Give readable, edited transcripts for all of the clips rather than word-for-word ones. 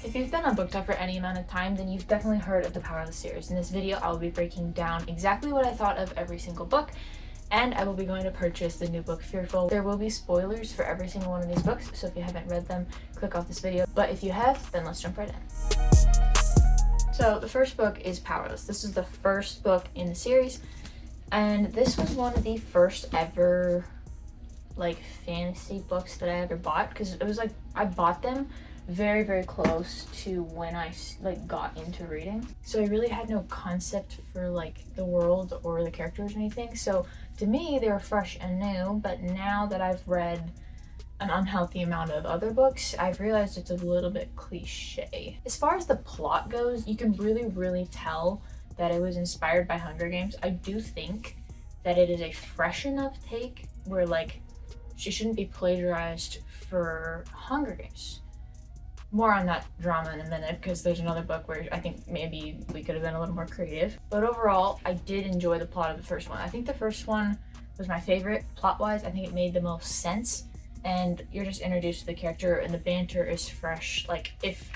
If you've been on BookTok for any amount of time, then you've definitely heard of the Powerless series. In this video, I will be breaking down exactly what I thought of every single book, and I will be going to purchase the new book, Fearful. There will be spoilers for every single one of these books, so if you haven't read them, click off this video. But if you have, then let's jump right in. So the first book is Powerless. This is the first book in the series, and this was one of the first ever fantasy books that I ever bought, because it was I bought them very, very close to when I got into reading. So I really had no concept for the world or the characters or anything. So to me, they were fresh and new, but now that I've read an unhealthy amount of other books, I've realized it's a little bit cliche. As far as the plot goes, you can really tell that it was inspired by Hunger Games. I do think that it is a fresh enough take where she shouldn't be plagiarized for Hunger Games. More on that drama in a minute, because there's another book where I think maybe we could have been a little more creative. But overall, I did enjoy the plot of the first one. I think the first one was my favorite plot-wise. I think it made the most sense, and you're just introduced to the character, and the banter is fresh. If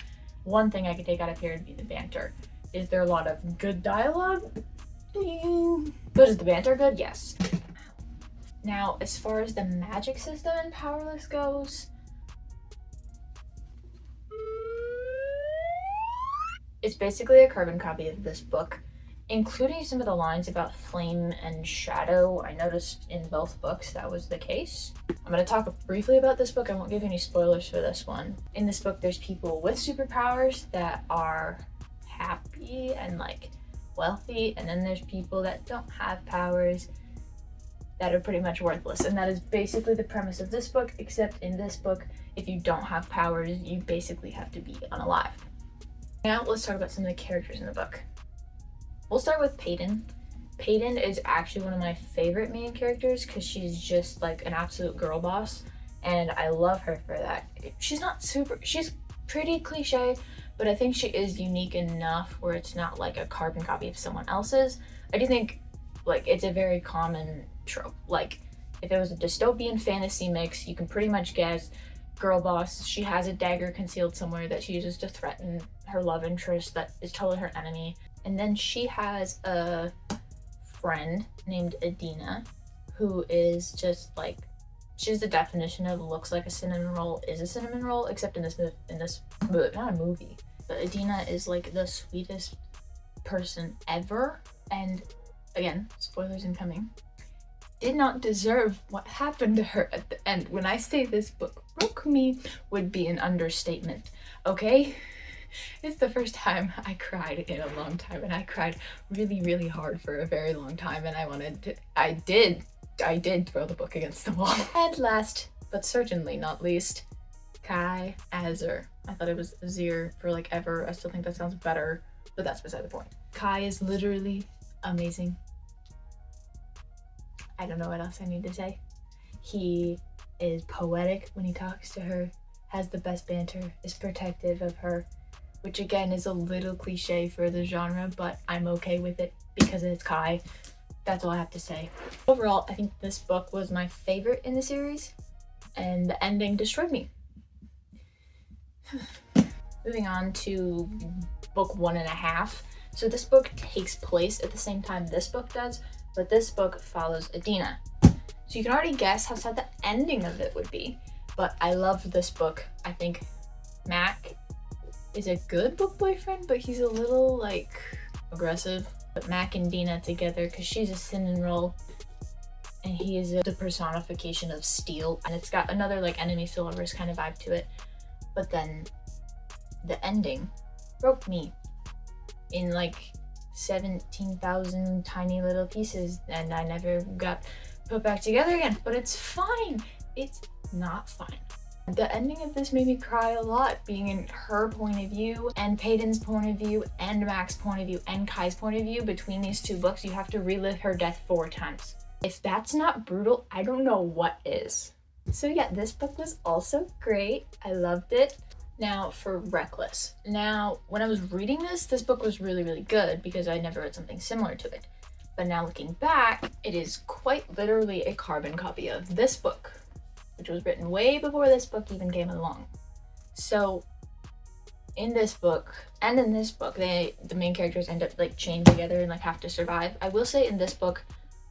one thing I could take out of here would be the banter. Is there a lot of good dialogue? But is the banter good? Yes. Now, as far as the magic system in Powerless goes, it's basically a carbon copy of this book, including some of the lines about flame and shadow. I noticed in both books that was the case. I'm going to talk briefly about this book. I won't give any spoilers for this one. In this book, there's people with superpowers that are happy and wealthy, and then there's people that don't have powers that are pretty much worthless. And that is basically the premise of this book, except in this book, if you don't have powers, you basically have to be unalive. Now let's talk about some of the characters in the book. We'll start with Peyton. Peyton is actually one of my favorite main characters because she's just an absolute girl boss, and I love her for that. She's pretty cliche, but I think she is unique enough where it's not a carbon copy of someone else's. I do think it's a very common trope. If it was a dystopian fantasy mix, you can pretty much guess girl boss, she has a dagger concealed somewhere that she uses to threaten her love interest that is totally her enemy. And then she has a friend named Adina, who is just she's the definition of looks like a cinnamon roll, is a cinnamon roll, except in this not a movie. But Adina is the sweetest person ever, and again, spoilers incoming, did not deserve what happened to her at the end. When I say this book broke me would be an understatement, okay? It's the first time I cried in a long time, and I cried really hard for a very long time, and I did throw the book against the wall. And last, but certainly not least, Kai Azur. I thought it was Azir for ever. I still think that sounds better, but that's beside the point. Kai is literally amazing. I don't know what else I need to say. He is poetic when he talks to her, has the best banter, is protective of her, which again is a little cliche for the genre, but I'm okay with it because it's Kai. That's all I have to say. Overall, I think this book was my favorite in the series, and the ending destroyed me. Moving on to book 1.5. So this book takes place at the same time this book does, but this book follows Adina. So you can already guess how sad the ending of it would be, but I loved this book. I think Mac is a good book boyfriend, but he's a little aggressive. But Mac and Dina together, because she's a cinnamon roll and he is the personification of steel, and it's got another enemies to lovers kind of vibe to it. But then the ending broke me in 17,000 tiny little pieces, and I never got put back together again. But it's fine. It's not fine. The ending of this made me cry a lot, being in her point of view and Peyton's point of view and Mac's point of view and Kai's point of view. Between these two books, you have to relive her death 4 times. If that's not brutal, I don't know what is. So yeah, this book was also great. I loved it. Now for Reckless. Now, when I was reading this book was really good because I never read something similar to it. But now looking back, it is quite literally a carbon copy of this book, which was written way before this book even came along. So in this book and in this book, the main characters end up like chained together and like have to survive. I will say in this book,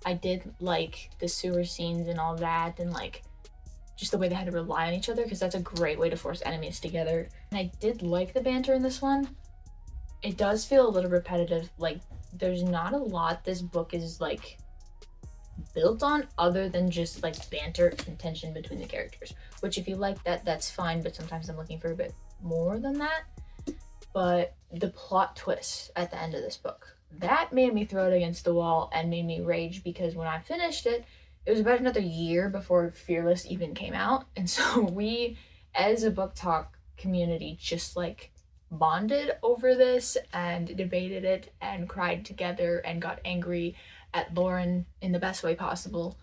I did like the sewer scenes and all that, and like just the way they had to rely on each other, because that's a great way to force enemies together. And I did like the banter in this one. It does feel a little repetitive. Like there's not a lot this book is like built on other than just like banter and tension between the characters, which if you like that, that's fine, but sometimes I'm looking for a bit more than that. But the plot twist at the end of this book, that made me throw it against the wall and made me rage, because when I finished it, it was about another year before Fearless even came out. And so we, as a book talk community, just like bonded over this and debated it and cried together and got angry at Lauren in the best way possible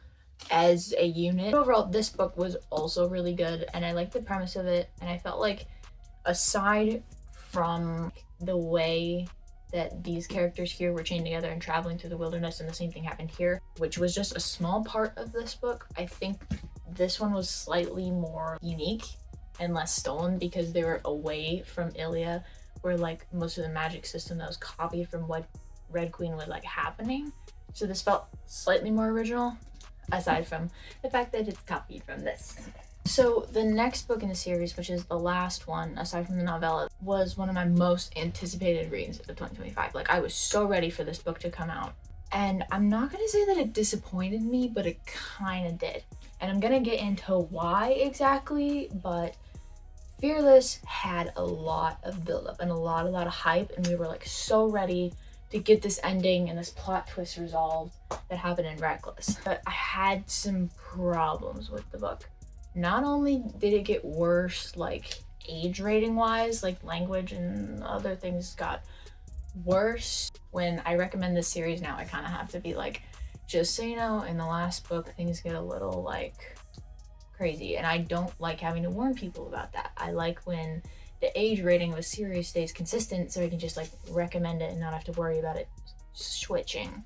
as a unit. Overall, this book was also really good, and I liked the premise of it, and I felt like aside from the way that these characters here were chained together and traveling through the wilderness, and the same thing happened here, which was just a small part of this book, I think this one was slightly more unique and less stolen, because they were away from Ilia, where like most of the magic system that was copied from what Red Queen was like happening. So this felt slightly more original, aside from the fact that it's copied from this. So the next book in the series, which is the last one aside from the novella, was one of my most anticipated reads of 2025. Like I was so ready for this book to come out. And I'm not gonna say that it disappointed me, but it kind of did. And I'm gonna get into why exactly, but Fearless had a lot of buildup and a lot of hype, and we were like so ready to get this ending and this plot twist resolved that happened in Reckless. But I had some problems with the book. Not only did it get worse, like age rating wise, like language and other things got worse. When I recommend this series now, I kind of have to be like, just so you know, in the last book, things get a little like crazy. And I don't like having to warn people about that. I like when the age rating of a series stays consistent, so I can just like recommend it and not have to worry about it switching.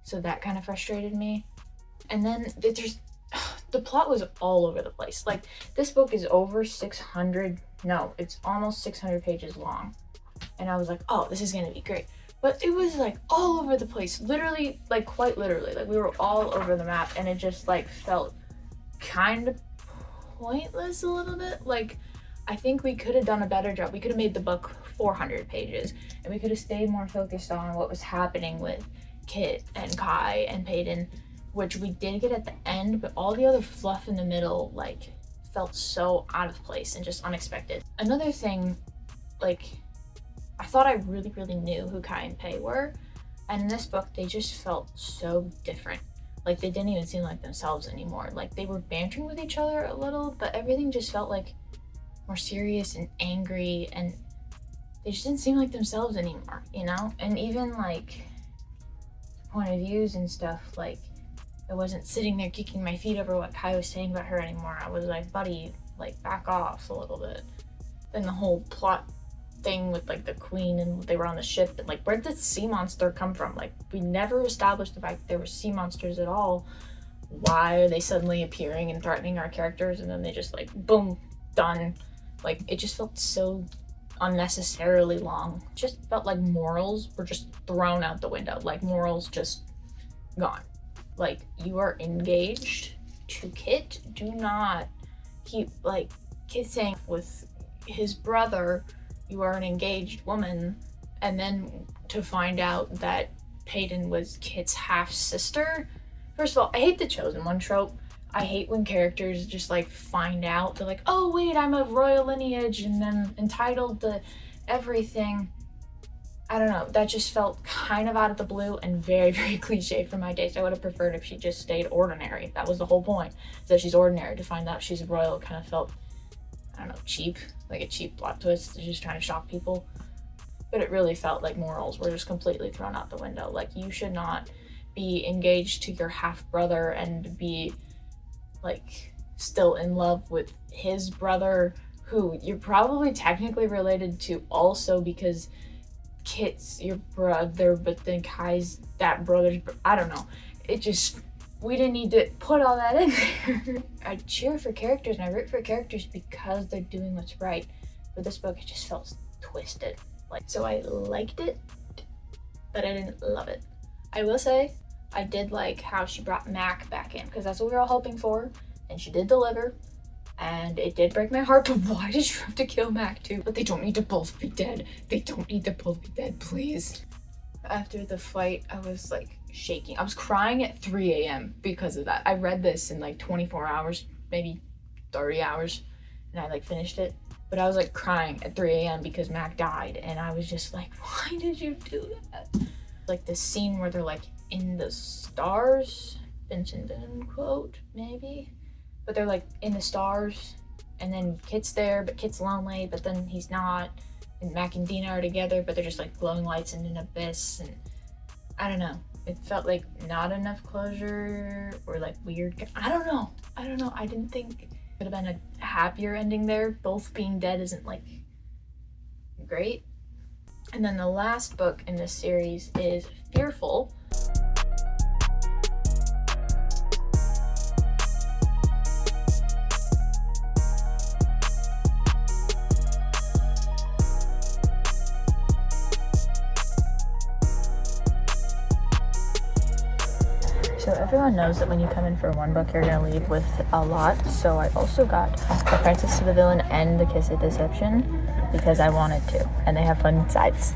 So that kind of frustrated me. And then there's the plot was all over the place. Like this book is over 600, no, it's almost 600 pages long. And I was like, oh, this is gonna be great. But it was like all over the place, literally, like quite literally, like we were all over the map, and it just like felt kind of pointless a little bit. Like I think we could have done a better job. We could have made the book 400 pages, and we could have stayed more focused on what was happening with Kit and Kai and Peyton, which we did get at the end, but all the other fluff in the middle like felt so out of place and just unexpected. Another thing, like I thought I really knew who Kai and Pei were, and in this book they just felt so different. Like they didn't even seem like themselves anymore. Like they were bantering with each other a little, but everything just felt like more serious and angry, and they just didn't seem like themselves anymore, you know? And even like point of views and stuff, like I wasn't sitting there kicking my feet over what Kai was saying about her anymore. I was like, buddy, like back off a little bit. Then the whole plot thing with like the queen and they were on the ship, and like where did the sea monster come from? Like we never established the fact that there were sea monsters at all. Why are they suddenly appearing and threatening our characters, and then they just like boom, done? Like it just felt so unnecessarily long. It just felt like morals were just thrown out the window. Like morals just gone. Like you are engaged to Kit, do not keep like Kit saying with his brother you are an engaged woman, and then to find out that Peyton was Kit's half sister. First of all, I hate the chosen one trope. I hate when characters just like find out, they're like, oh wait, I'm of royal lineage and I'm entitled to everything. I don't know, that just felt kind of out of the blue and very cliche for my taste. I would have preferred if she just stayed ordinary. That was the whole point, that she's ordinary. To find out she's royal kind of felt, I don't know, cheap, like a cheap plot twist. They're just trying to shock people. But it really felt like morals were just completely thrown out the window. Like you should not be engaged to your half brother and be like still in love with his brother, who you're probably technically related to also, because Kit's your brother, but then Kai's that brother's I don't know. It just, we didn't need to put all that in there. I cheer for characters and I root for characters because they're doing what's right. But this book, it just felt twisted. Like, so I liked it, but I didn't love it. I will say I did like how she brought Mac back in, because that's what we were all hoping for, and she did deliver, and it did break my heart. But why did you have to kill Mac too? But they don't need to both be dead. They don't need to both be dead, please. After the fight, I was like shaking. I was crying at 3 a.m. because of that. I read this in like 24 hours, maybe 30 hours, and I like finished it. But I was like crying at 3 a.m. because Mac died, and I was just like, why did you do that? Like this scene where they're like in the stars, Vincent quote, maybe? But they're like in the stars, and then Kit's there, but Kit's lonely, but then he's not. And Mac and Dina are together, but they're just like glowing lights in an abyss, and I don't know. It felt like not enough closure, or like weird. I don't know. I didn't think it could have been a happier ending there. Both being dead isn't like great. And then the last book in this series is Fearful. So everyone knows that when you come in for one book, you're gonna leave with a lot. So I also got Apprentice to the Villain and The Kiss of Deception because I wanted to, and they have fun sides.